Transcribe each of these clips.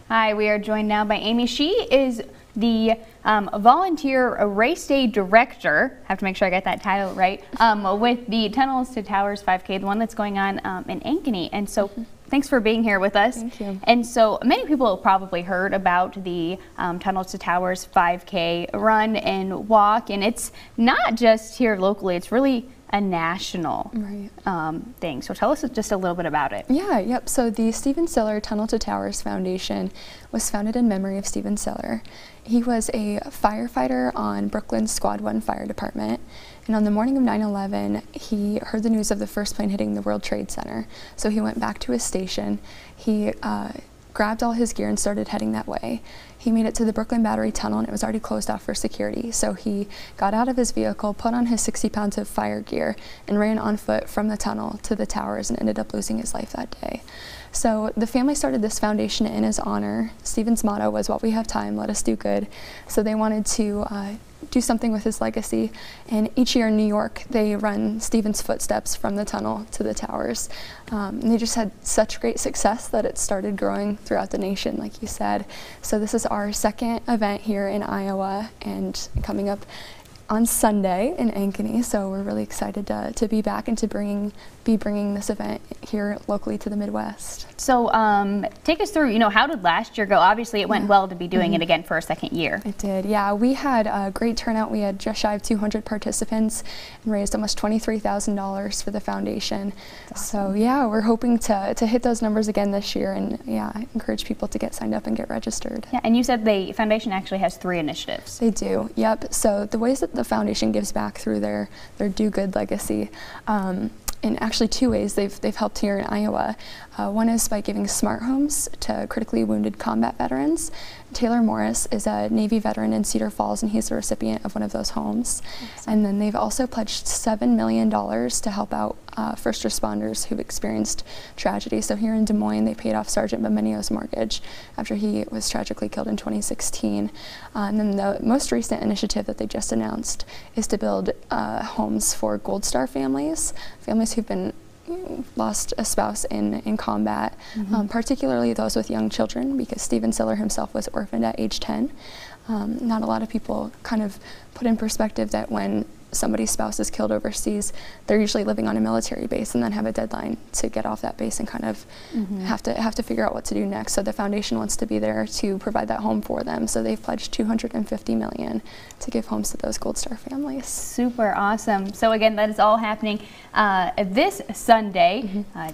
Hi, we are joined now by Amy. She is the volunteer race day director. I have to make sure I get that title right. With the Tunnels to Towers 5K, the one that's going on in Ankeny. And so thanks for being here with us. Thank you. And so many people have probably heard about the Tunnels to Towers 5K run and walk. And it's not just here locally, it's really a national thing. So tell us just a little bit about it. Yep. So the Stephen Siller Tunnel to Towers Foundation was founded in memory of Stephen Siller. He was a firefighter on Brooklyn's Squad 1 Fire Department. And on the morning of 9/11, he heard the news of the first plane hitting the World Trade Center. So he went back to his station. He grabbed all his gear and started heading that way. He made it to the Brooklyn Battery Tunnel and it was already closed off for security. So he got out of his vehicle, put on his 60 pounds of fire gear, and ran on foot from the tunnel to the towers and ended up losing his life that day. So the family started this foundation in his honor. Stephen's motto was, "While we have time, let us do good." So they wanted to do something with his legacy. And each year in New York, they run Stephen's footsteps from the tunnel to the towers. And they just had such great success that it started growing throughout the nation, like you said. So this is our second event here in Iowa and coming up on Sunday in Ankeny, so we're really excited to be back and to be bringing this event here locally to the Midwest. So take us through, how did last year go? Obviously it went well to be doing it again for a second year. It did, yeah. We had a great turnout. We had just shy of 200 participants and raised almost $23,000 for the foundation. So yeah, we're hoping to hit those numbers again this year, and yeah, I encourage people to get signed up and get registered. Yeah, and you said the foundation actually has 3 initiatives. They do, yep. So the ways that the foundation gives back through their Do Good legacy, in actually 2 ways they've helped here in Iowa. One is by giving smart homes to critically wounded combat veterans. Taylor Morris is a Navy veteran in Cedar Falls, and he's the recipient of one of those homes. Excellent. And then they've also pledged $7 million to help out first responders who've experienced tragedy. So here in Des Moines, they paid off Sergeant Bemenio's mortgage after he was tragically killed in 2016. And then the most recent initiative that they just announced is to build homes for Gold Star families who've been lost a spouse in combat, particularly those with young children, because Stephen Siller himself was orphaned at age 10. Not a lot of people kind of put in perspective that when somebody's spouse is killed overseas, they're usually living on a military base and then have a deadline to get off that base and kind of have to figure out what to do next. So the foundation wants to be there to provide that home for them. So they've pledged $250 million to give homes to those Gold Star families. Super awesome. So again, that is all happening this Sunday. A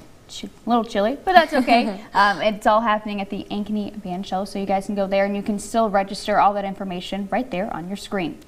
little chilly, but that's okay. It's all happening at the Ankeny Band Shell, so you guys can go there and you can still register. All that information right there on your screen.